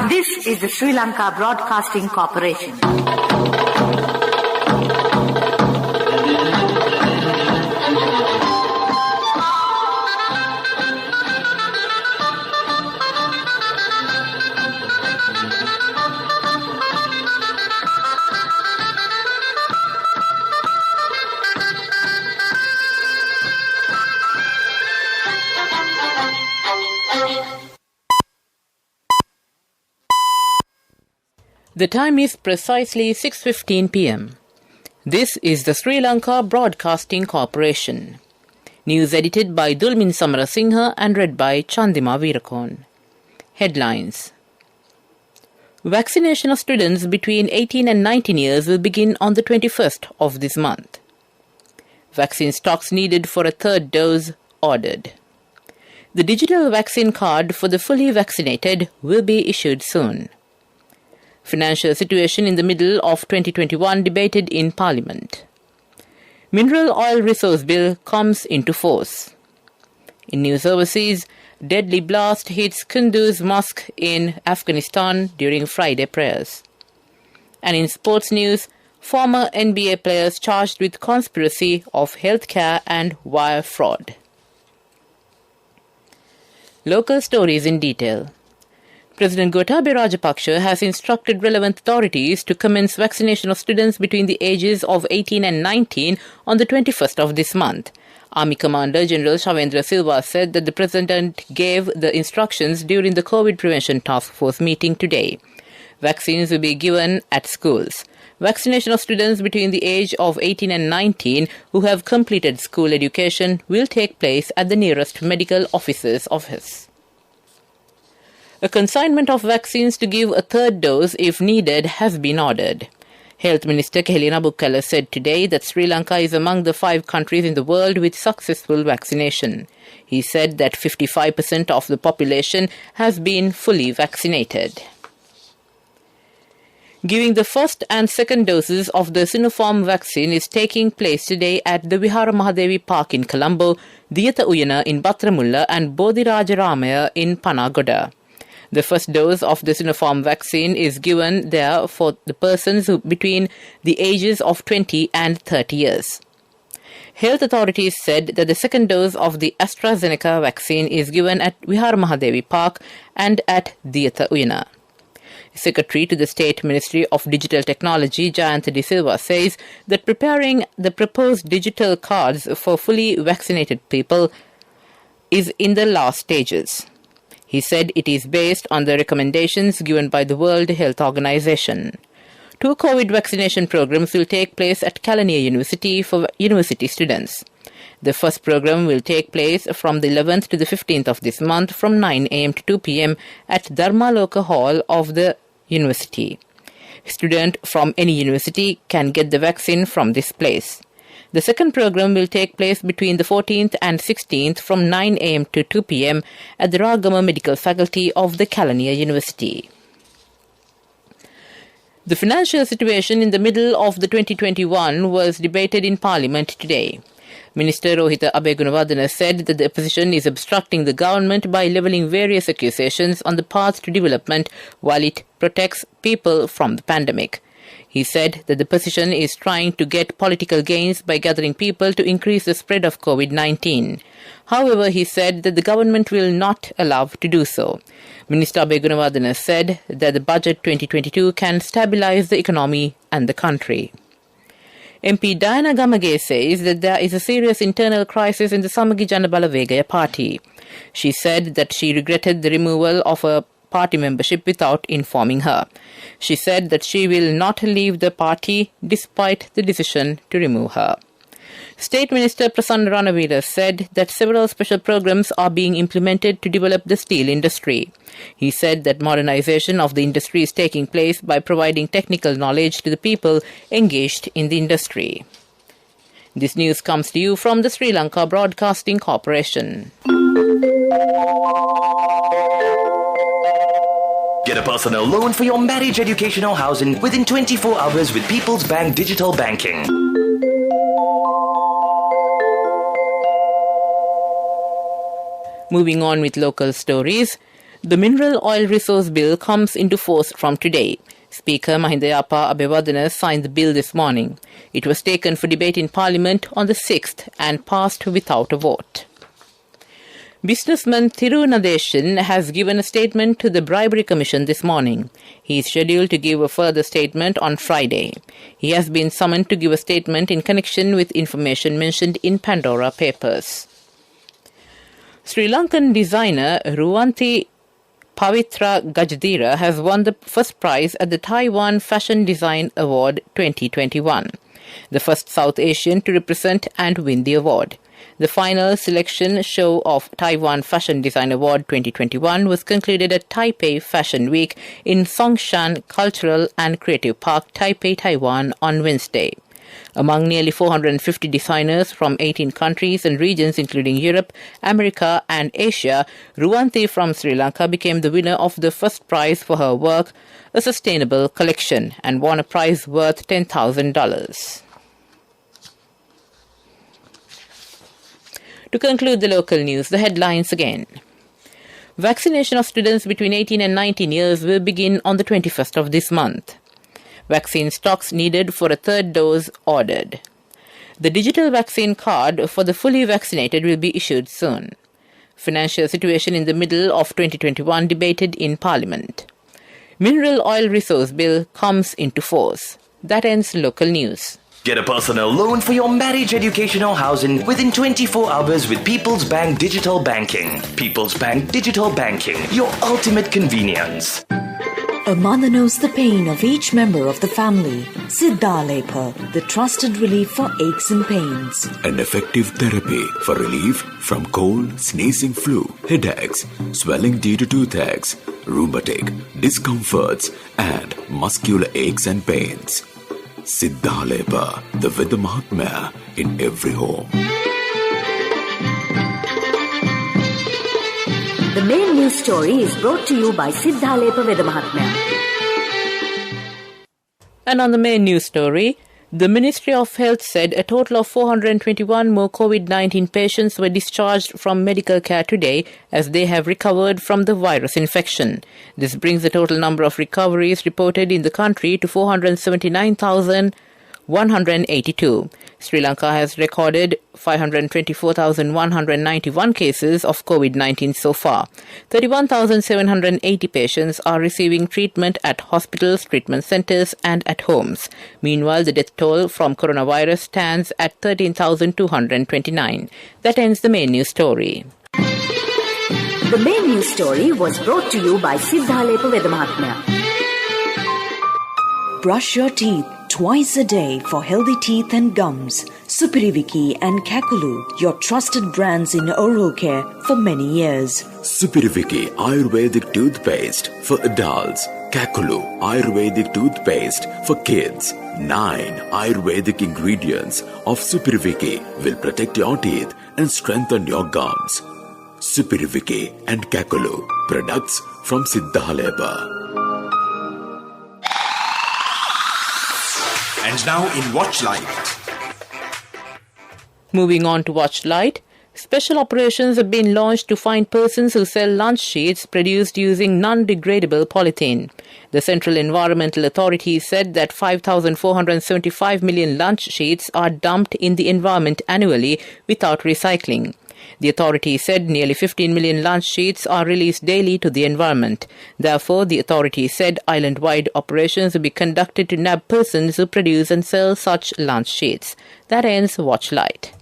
This is the Sri Lanka Broadcasting Corporation. The time is precisely 6:15 p.m. This is the Sri Lanka Broadcasting Corporation. News edited by Dulmin Samarasinghe and read by Chandima Veerakon. Headlines. Vaccination of students between 18 and 19 years will begin on the 21st of this month. Vaccine stocks needed for a third dose ordered. The digital vaccine card for the fully vaccinated will be issued soon. Financial situation in the middle of 2021 debated in Parliament. Mineral oil resource bill comes into force. In news overseas, deadly blast hits Kunduz Mosque in Afghanistan during Friday prayers. And in sports news, former NBA players charged with conspiracy of healthcare and wire fraud. Local stories in detail. President Gotabaya Rajapaksa has instructed relevant authorities to commence vaccination of students between the ages of 18 and 19 on the 21st of this month. Army Commander General Shavendra Silva said that the President gave the instructions during the COVID Prevention Task Force meeting today. Vaccines will be given at schools. Vaccination of students between the age of 18 and 19 who have completed school education will take place at the nearest medical officer's office. A consignment of vaccines to give a third dose if needed has been ordered. Health Minister Kehelina Bukkala said today that Sri Lanka is among the 5 countries in the world with successful vaccination. He said that 55% of the population has been fully vaccinated. Giving the first and second doses of the Sinopharm vaccine is taking place today at the Vihara Mahadevi Park in Colombo, Diyatha Uyana in Batramulla and Bodhiraja Ramaya in Panagoda. The first dose of the Sinopharm vaccine is given there for the persons between the ages of 20 and 30 years. Health authorities said that the second dose of the AstraZeneca vaccine is given at Vihara Mahadevi Park and at Diyatha Uyana. Secretary to the State Ministry of Digital Technology, Jayantha De Silva, says that preparing the proposed digital cards for fully vaccinated people is in the last stages. He said it is based on the recommendations given by the World Health Organization. 2 COVID vaccination programs will take place at Kelaniya University for university students. The first program will take place from the 11th to the 15th of this month from 9 a.m. to 2 p.m. at Dharmaloka Hall of the university. Students from any university can get the vaccine from this place. The second program will take place between the 14th and 16th from 9 a.m. to 2 p.m. at the Ragama Medical Faculty of the Kelaniya University. The financial situation in the middle of the 2021 was debated in Parliament today. Minister Rohitha Abegunawardena said that the opposition is obstructing the government by levelling various accusations on the path to development while it protects people from the pandemic. He said that the opposition is trying to get political gains by gathering people to increase the spread of COVID-19. However, he said that the government will not allow to do so. Minister Abegunawardena said that the budget 2022 can stabilize the economy and the country. MP Diana Gamage says that there is a serious internal crisis in the Samagi Jana Balawegaya party. She said that she regretted the removal of her party membership without informing her. She said that she will not leave the party despite the decision to remove her. State Minister Prasanna Ranawira said that several special programs are being implemented to develop the steel industry. He said that modernization of the industry is taking place by providing technical knowledge to the people engaged in the industry. This news comes to you from the Sri Lanka Broadcasting Corporation. Get a personal loan for your marriage, education or housing within 24 hours with People's Bank Digital Banking. Moving on with local stories. The Mineral Oil Resource Bill comes into force from today. Speaker Mahinda Yapa Abeyewardene signed the bill this morning. It was taken for debate in Parliament on the 6th and passed without a vote. Businessman Thiru Nadeshan has given a statement to the Bribery Commission this morning. He is scheduled to give a further statement on Friday. He has been summoned to give a statement in connection with information mentioned in Pandora Papers. Sri Lankan designer Ruwanti Pavitra Gajdira has won the first prize at the Taiwan Fashion Design Award 2021, the first South Asian to represent and win the award. The final selection show of Taiwan Fashion Design Award 2021 was concluded at Taipei Fashion Week in Songshan Cultural and Creative Park, Taipei, Taiwan on Wednesday. Among nearly 450 designers from 18 countries and regions including Europe, America and Asia, Ruwanti from Sri Lanka became the winner of the first prize for her work, a sustainable collection, and won a prize worth $10,000. To conclude the local news, the headlines again. Vaccination of students between 18 and 19 years will begin on the 21st of this month. Vaccine stocks needed for a third dose ordered. The digital vaccine card for the fully vaccinated will be issued soon. Financial situation in the middle of 2021 debated in Parliament. Mineral Oil Resource Bill comes into force. That ends local news. Get a personal loan for your marriage, education or housing within 24 hours with People's Bank Digital Banking. People's Bank Digital Banking, your ultimate convenience. A mother knows the pain of each member of the family. Siddhalepa, the trusted relief for aches and pains. An effective therapy for relief from cold, sneezing, flu, headaches, swelling due to toothaches, rheumatic, discomforts, and muscular aches and pains. Siddhalepa, the Veda Mahatmya in every home. The main news story is brought to you by Siddhalepa Veda Mahatmya. And on the main news story, the Ministry of Health said a total of 421 more COVID-19 patients were discharged from medical care today as they have recovered from the virus infection. This brings the total number of recoveries reported in the country to 479,182. Sri Lanka has recorded 524,191 cases of COVID-19 so far. 31,780 patients are receiving treatment at hospitals, treatment centres and at homes. Meanwhile, the death toll from coronavirus stands at 13,229. That ends the main news story. The main news story was brought to you by Siddhalepa Veda Mahatmya. Brush your teeth twice a day for healthy teeth and gums. Supiriviki and Kakulu, your trusted brands in oral care for many years. Supiriviki Ayurvedic toothpaste for adults. Kakulu Ayurvedic toothpaste for kids. 9 Ayurvedic ingredients of Supiriviki will protect your teeth and strengthen your gums. Supiriviki and Kakulu, products from Siddhalepa. And now in Watchlight. Moving on to Watchlight, special operations have been launched to find persons who sell lunch sheets produced using non-degradable polythene. The Central Environmental Authority said that 5,475 million lunch sheets are dumped in the environment annually without recycling. The authority said nearly 15 million lunch sheets are released daily to the environment. Therefore, the authority said island-wide operations will be conducted to nab persons who produce and sell such lunch sheets. That ends Watchlight.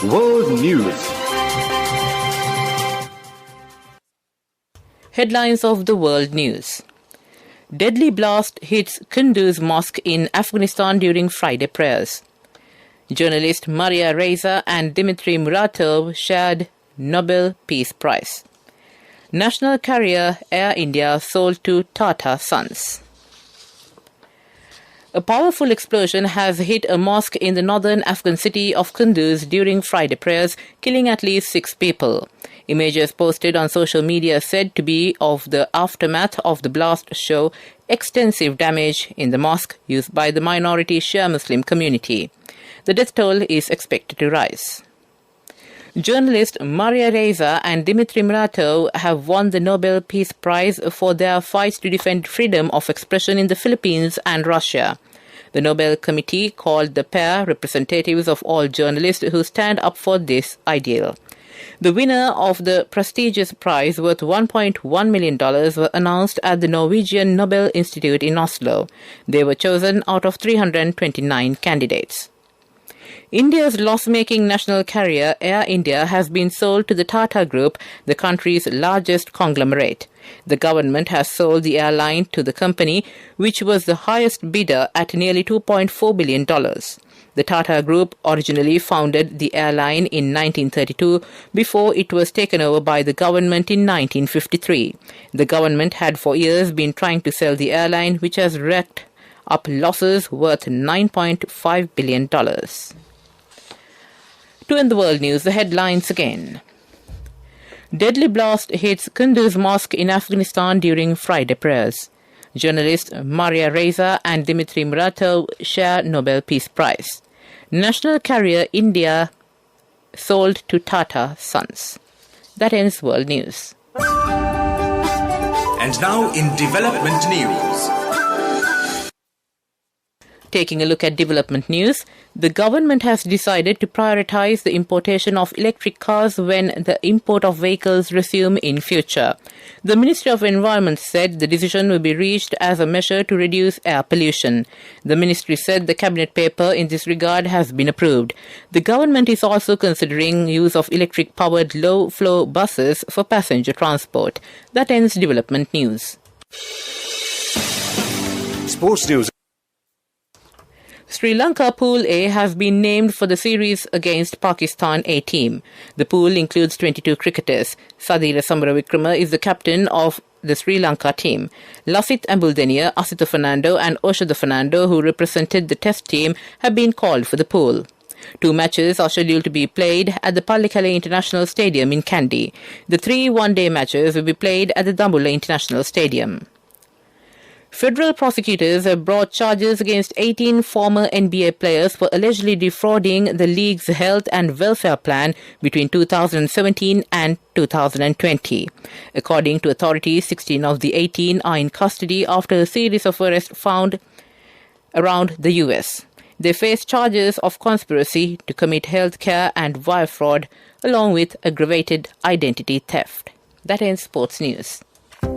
World News. Headlines of the world news. Deadly blast hits Kunduz Mosque in Afghanistan during Friday prayers. Journalist Maria Reza and Dmitry Muratov shared Nobel Peace Prize. National carrier Air India sold to Tata Sons. A powerful explosion has hit a mosque in the northern Afghan city of Kunduz during Friday prayers, killing at least 6 people. Images posted on social media said to be of the aftermath of the blast show extensive damage in the mosque used by the minority Shia Muslim community. The death toll is expected to rise. Journalists Maria Reza and Dmitry Muratov have won the Nobel Peace Prize for their fights to defend freedom of expression in the Philippines and Russia. The Nobel Committee called the pair representatives of all journalists who stand up for this ideal. The winner of the prestigious prize worth $1.1 million were announced at the Norwegian Nobel Institute in Oslo. They were chosen out of 329 candidates. India's loss-making national carrier Air India has been sold to the Tata Group, the country's largest conglomerate. The government has sold the airline to the company, which was the highest bidder at nearly $2.4 billion. The Tata Group originally founded the airline in 1932 before it was taken over by the government in 1953. The government had for years been trying to sell the airline, which has racked up losses worth $9.5 billion. To end the world news, the headlines again. Deadly blast hits Kunduz Mosque in Afghanistan during Friday prayers. Journalists Maria Reza and Dmitry Muratov share Nobel Peace Prize. National carrier India sold to Tata Sons. That ends world news. And now in development news. Taking a look at development news, the government has decided to prioritize the importation of electric cars when the import of vehicles resume in future. The Ministry of Environment said the decision will be reached as a measure to reduce air pollution. The ministry said the cabinet paper in this regard has been approved. The government is also considering use of electric-powered low-flow buses for passenger transport. That ends development news. Sports news. Sri Lanka Pool A has been named for the series against Pakistan A team. The pool includes 22 cricketers. Sadira Samaravikrama is the captain of the Sri Lanka team. Lasith Ambuldeniya, Asitha Fernando and Oshada Fernando, who represented the test team, have been called for the pool. 2 matches are scheduled to be played at the Pallekele International Stadium in Kandy. The 3 one-day matches will be played at the Dambulla International Stadium. Federal prosecutors have brought charges against 18 former NBA players for allegedly defrauding the league's health and welfare plan between 2017 and 2020. According to authorities, 16 of the 18 are in custody after a series of arrests found around the U.S. They face charges of conspiracy to commit health care and wire fraud, along with aggravated identity theft. That ends sports news.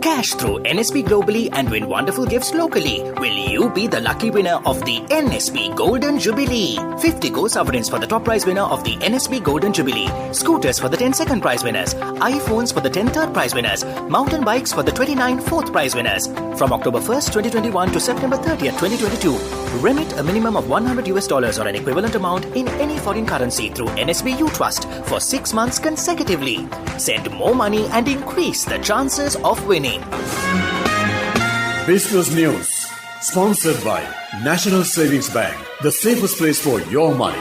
Cash through NSB globally and win wonderful gifts locally. Will you be the lucky winner of the NSB Golden Jubilee? 50 gold sovereigns for the top prize winner of the NSB Golden Jubilee. Scooters for the 10 second prize winners. iPhones for the 10 third prize winners. Mountain bikes for the 29 fourth prize winners. From October 1st, 2021 to September 30th, 2022. Remit a minimum of $100 or an equivalent amount in any foreign currency through NSB U-Trust for 6 months consecutively. Send more money and increase the chances of winning. Business News, sponsored by National Savings Bank, the safest place for your money.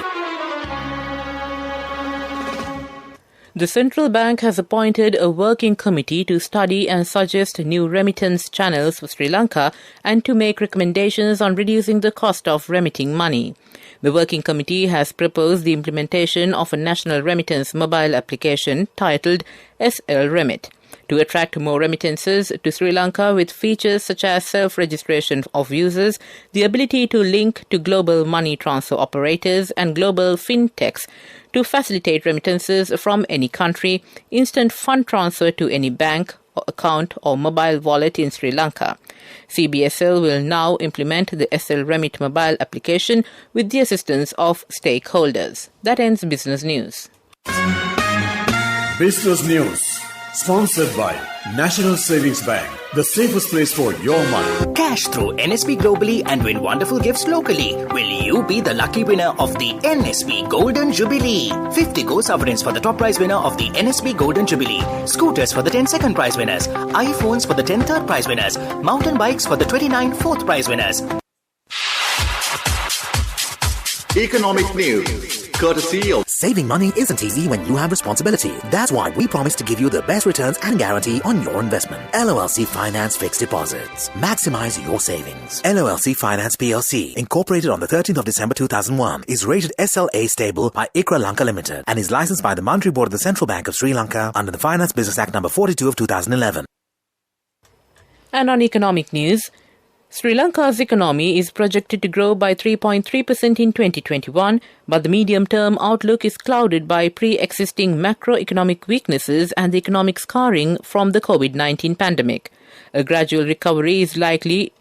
The central bank has appointed a working committee to study and suggest new remittance channels for Sri Lanka and to make recommendations on reducing the cost of remitting money. The working committee has proposed the implementation of a national remittance mobile application titled SL Remit to attract more remittances to Sri Lanka with features such as self-registration of users, the ability to link to global money transfer operators and global fintechs to facilitate remittances from any country, instant fund transfer to any bank, account or mobile wallet in Sri Lanka. CBSL will now implement the SL Remit mobile application with the assistance of stakeholders. That ends business news. Business News, sponsored by National Savings Bank, the safest place for your money. Cash through NSB globally and win wonderful gifts locally. Will you be the lucky winner of the NSB Golden Jubilee? 50 gold sovereigns for the top prize winner of the NSB Golden Jubilee. Scooters for the 10 second prize winners. iPhones for the 10 third prize winners. Mountain bikes for the 29 fourth prize winners. Economic news, courtesy of Saving money isn't easy when you have responsibility. That's why we promise to give you the best returns and guarantee on your investment. LOLC Finance Fixed Deposits. Maximize your savings. LOLC Finance PLC, incorporated on the 13th of December 2001, is rated SLA stable by ICRA Lanka Limited and is licensed by the Monetary Board of the Central Bank of Sri Lanka under the Finance Business Act number 42 of 2011. And on economic news, Sri Lanka's economy is projected to grow by 3.3% in 2021, but the medium-term outlook is clouded by pre-existing macroeconomic weaknesses and the economic scarring from the COVID-19 pandemic. A gradual recovery is likely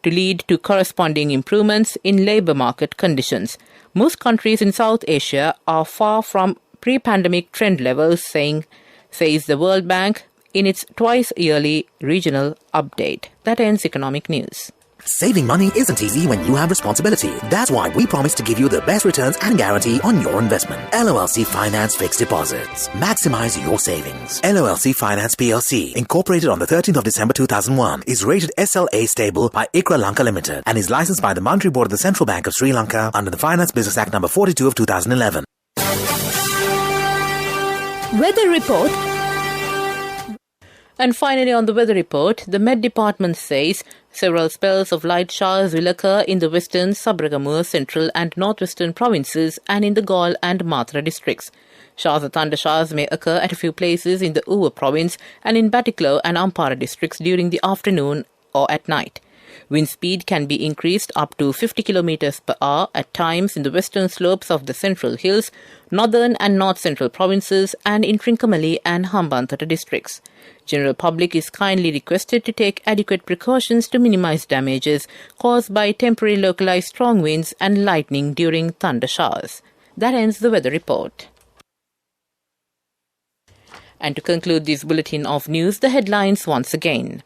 to lead to corresponding improvements in labour market conditions. Most countries in South Asia are far from pre-pandemic trend levels, says the World Bank in its twice-yearly regional update. That ends economic news. Saving money isn't easy when you have responsibility. That's why we promise to give you the best returns and guarantee on your investment. LOLC Finance Fixed Deposits. Maximize your savings. LOLC Finance PLC, incorporated on the 13th of December 2001, is rated SLA stable by ICRA Lanka Limited and is licensed by the Monetary Board of the Central Bank of Sri Lanka under the Finance Business Act number 42 of 2011. Weather report. And finally, on the weather report, the Met Department says several spells of light showers will occur in the western, Sabragamur, central and northwestern provinces and in the Galle and Matra districts. Showers or thunder showers may occur at a few places in the Uva province and in Batticaloa and Ampara districts during the afternoon or at night. Wind speed can be increased up to 50 km per hour at times in the western slopes of the Central Hills, northern and north-central provinces and in Trincomalee and Hambantota districts. General public is kindly requested to take adequate precautions to minimize damages caused by temporary localized strong winds and lightning during thunder showers. That ends the weather report. And to conclude this bulletin of news, the headlines once again.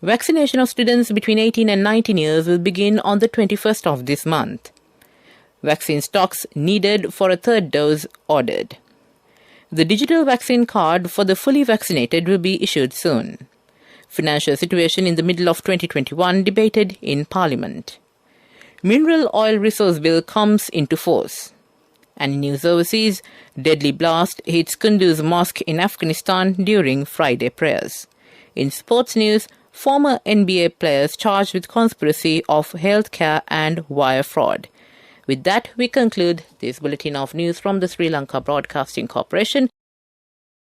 Vaccination of students between 18 and 19 years will begin on the 21st of this month. Vaccine stocks needed for a third dose ordered. The digital vaccine card for the fully vaccinated will be issued soon. Financial situation in the middle of 2021 debated in Parliament. Mineral oil resource bill comes into force. And in news overseas, deadly blast hits Kunduz Mosque in Afghanistan during Friday prayers. In sports news, former NBA players charged with conspiracy of healthcare and wire fraud. With that, we conclude this bulletin of news from the Sri Lanka Broadcasting Corporation.